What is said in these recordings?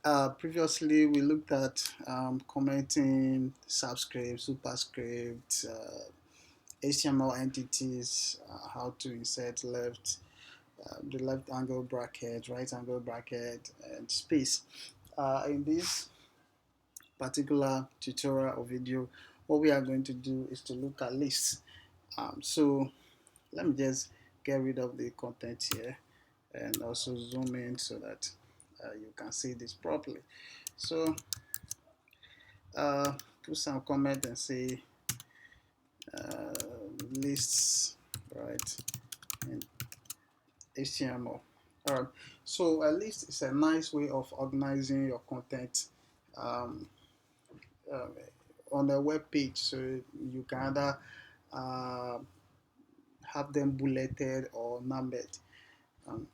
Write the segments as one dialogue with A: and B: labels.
A: Previously, we looked at commenting, subscript, superscript, HTML entities, how to insert the left angle bracket, right angle bracket, and space. In this particular tutorial or video, what we are going to do is to look at lists. So let me just get rid of the content here and also zoom in so that you can see this properly. So uh, put some comment and say uh, lists, right, in HTML. All right. So a list is a nice way of organizing your content um, uh, on a web page. So you can either uh, have them bulleted or numbered. Um,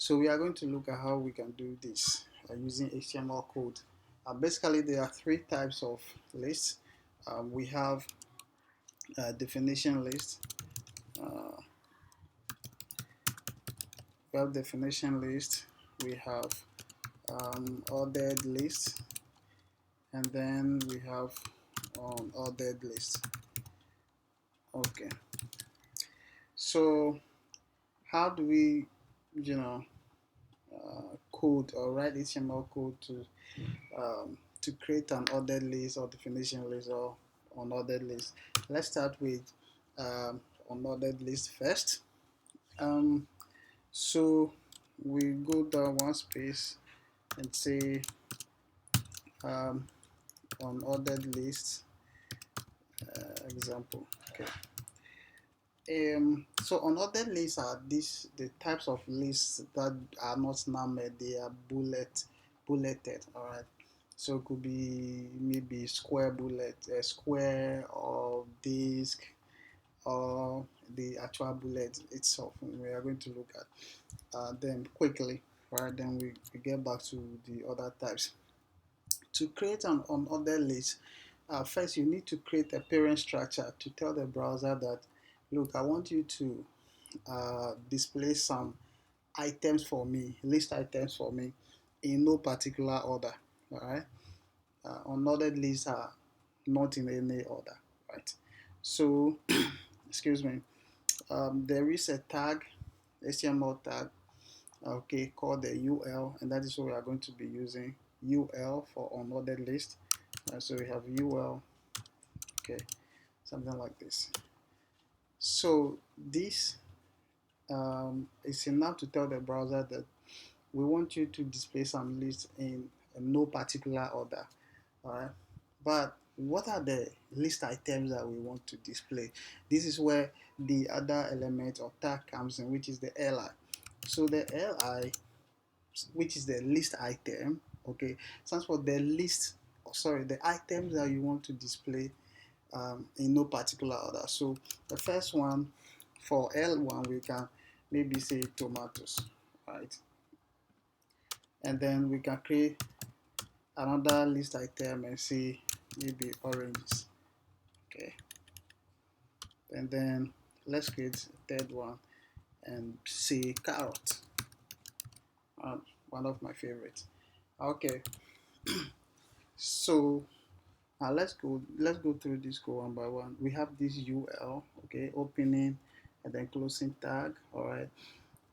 A: so we are going to look at how we can do this using HTML code. Basically, there are three types of lists. We have a definition list, uh, definition list, we have ordered list, and then we have ordered list. Okay, so how do we, you know, code or write HTML code to create an ordered list or definition list or unordered list? Let's start with unordered list first. Um, so we go down one space and say um, unordered list example. Okay. So unordered lists are the types of lists that are not numbered. They are bulleted. All right. So it could be maybe square bullet, square or disc or the actual bullet itself. We are going to look at them quickly. Right. Then we get back to the other types. To create an unordered list, first you need to create a parent structure to tell the browser that, look, I want you to display some items for me, list items for me in no particular order. All right. Unordered lists are not in any order. Right. So, excuse me. There is a tag, HTML tag, okay, called the UL, and that is what we are going to be using. UL for unordered list. So we have UL, okay, something like this. So this is enough to tell the browser that we want you to display some lists in no particular order. All right. But what are the list items that we want to display? This is where the other element or tag comes in, which is the li. So the li, which is the list item, okay, stands for the list, sorry, the items that you want to display in no particular order. So the first one for L1, we can maybe say tomatoes, right? And then we can create another list item and say maybe oranges, okay? And then let's create a third one and say carrot, one of my favorites. Okay, so let's go through this go one by one. We have this UL, okay, opening and then closing tag, all right.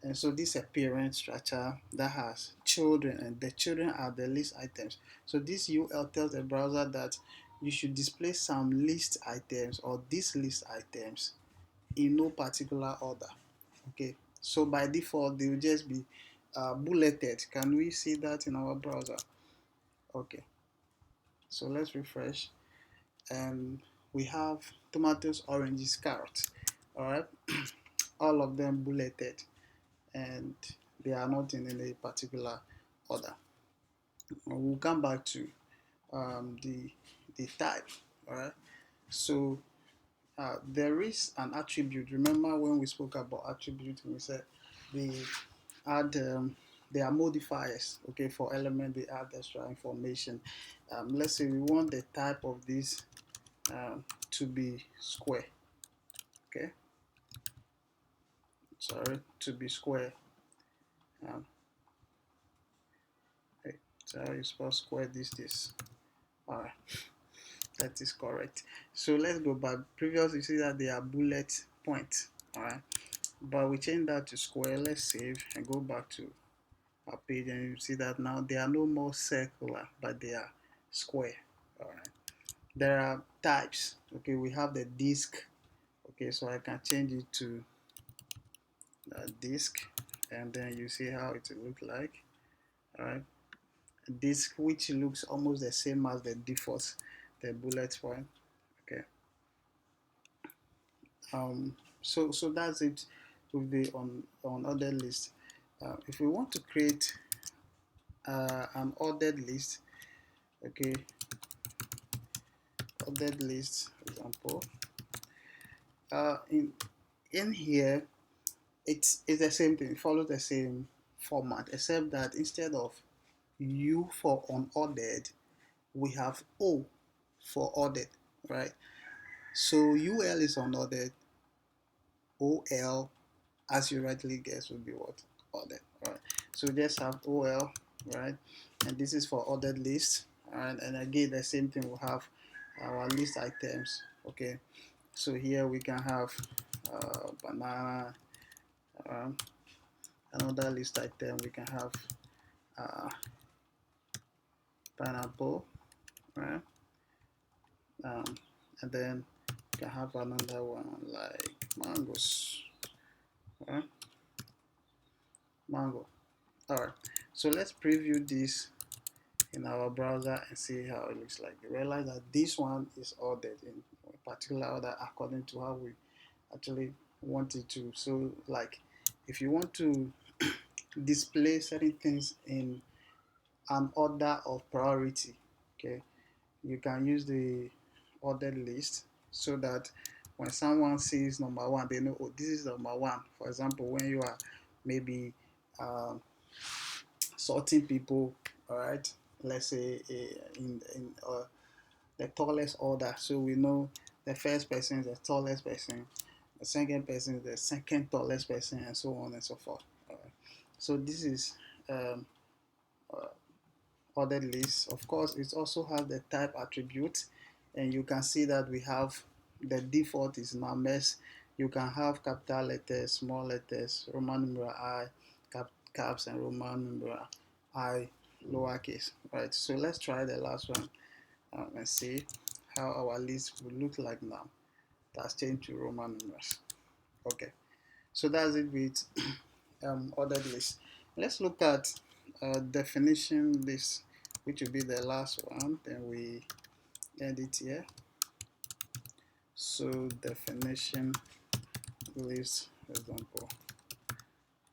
A: And so this appearance structure that has children, and the children are the list items. So this UL tells the browser that you should display some list items or these list items in no particular order. Okay, so by default they will just be bulleted. Can we see that in our browser? Okay, so let's refresh, and we have tomatoes, oranges, carrots. All right, all of them bulleted, and they are not in any particular order. We'll come back to the type. All right. So there is an attribute. Remember when we spoke about attribute, we said they add they are modifiers. Okay, for element they add extra information. Let's say we want the type of this to be square. Okay, sorry, to be square. Um, So how you spell square this. Alright, that is correct. So let's go back. Previous you see that they are bullet points. Alright, but we change that to square. Let's save and go back to our page, and you see that now they are no more circular, but they are square. Alright, there are types. Okay, we have the disc. Okay, so I can change it to disc, and then you see how it will look like. Alright, disc which looks almost the same as the default, the bullet point. Okay, so that's it with the on ordered list. If we want to create an ordered list, okay, ordered list for example, in here it's the same thing, it follows the same format, except that instead of U for unordered, we have O for ordered, right? So UL is unordered, OL, as you rightly guess, would be what? Ordered, right? So just have OL, right? And this is for ordered list, right? And again, the same thing, we'll have our list items, okay? So here we can have banana, um, another list item, we can have uh, pineapple, right? Um, and then you can have another one like mangoes, right? Mango. All right, so let's preview this in our browser and see how it looks like. You realize that this one is ordered in a particular order according to how we actually want it to. So like if you want to display certain things in an order of priority, okay, you can use the ordered list so that when someone sees number one, they know, oh, this is number one. For example, when you are maybe um, sorting people, all right, let's say in the tallest order, so we know the first person is the tallest person, the second person is the second tallest person, and so on and so forth. All right. So this is um, uh, ordered list. Of course, it also has the type attribute, and you can see that we have the default is numbers. You can have capital letters, small letters, Roman numeral I, caps, and Roman numeral I, lowercase. Right. So let's try the last one and see how our list will look like now. That's changed to Roman numerals. Okay. So that's it with ordered list. Let's look at definition list, which will be the last one. Then we end it here. So definition list example.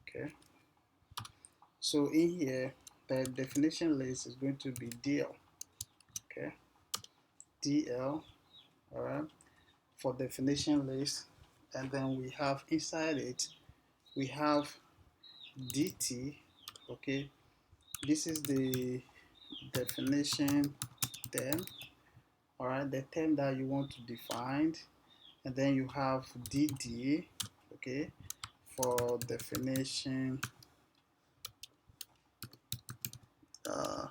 A: Okay. So in here, the definition list is going to be DL. Okay. DL. All right. For definition list, and then we have inside it, we have DT. Okay. This is the definition term. All right, the term that you want to define, and then you have DD, okay, for definition oh,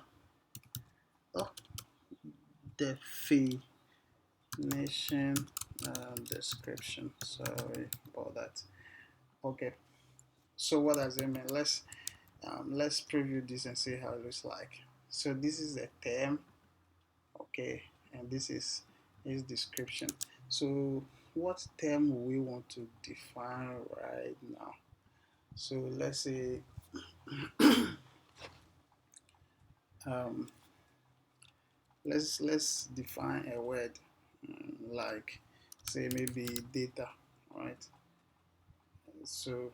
A: definition description. Sorry about that. Okay, so what does it mean? Let's preview this and see how it looks like. So this is a term, okay, and this is its description. So what term we want to define right now? So let's say um, let's define a word like say maybe data, right? So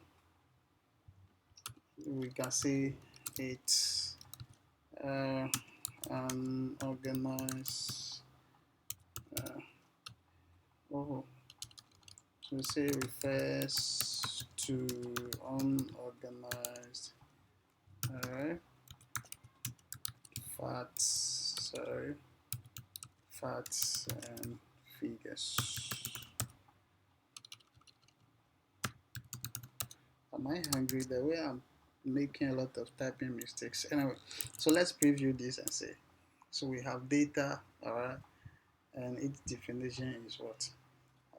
A: we can say it's an organized oh so say refers to unorganized, all right, facts and figures. Am I hungry? The way I'm making a lot of typing mistakes. Anyway, so let's preview this and see. So we have data, all right, and its definition is what?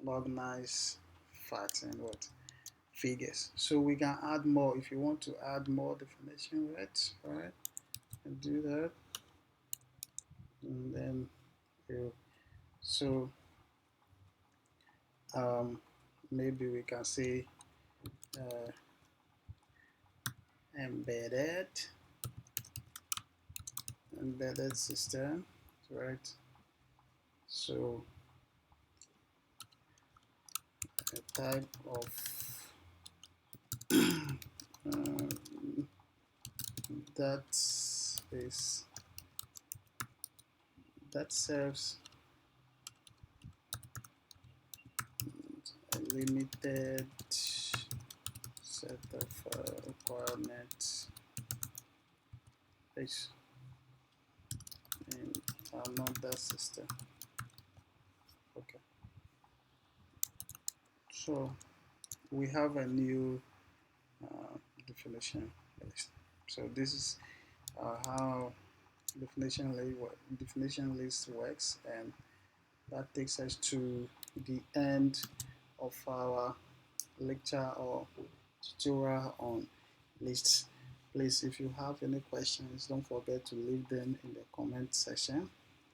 A: Organize facts and what? Figures. So we can add more if you want to add more definition words, all right, and do that, and then you, so um, maybe we can say uh, embedded embedded system, right? So a type of um, that is that serves a limited set of requirements based in another system. Okay, so we have a new definition list. So this is how definition list works, and that takes us to the end of our lecture or tutorial on lists. Please, if you have any questions, don't forget to leave them in the comment section.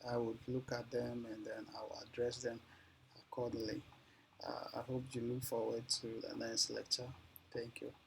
A: I would look at them and then I will address them accordingly. I hope you look forward to the next lecture. Thank you.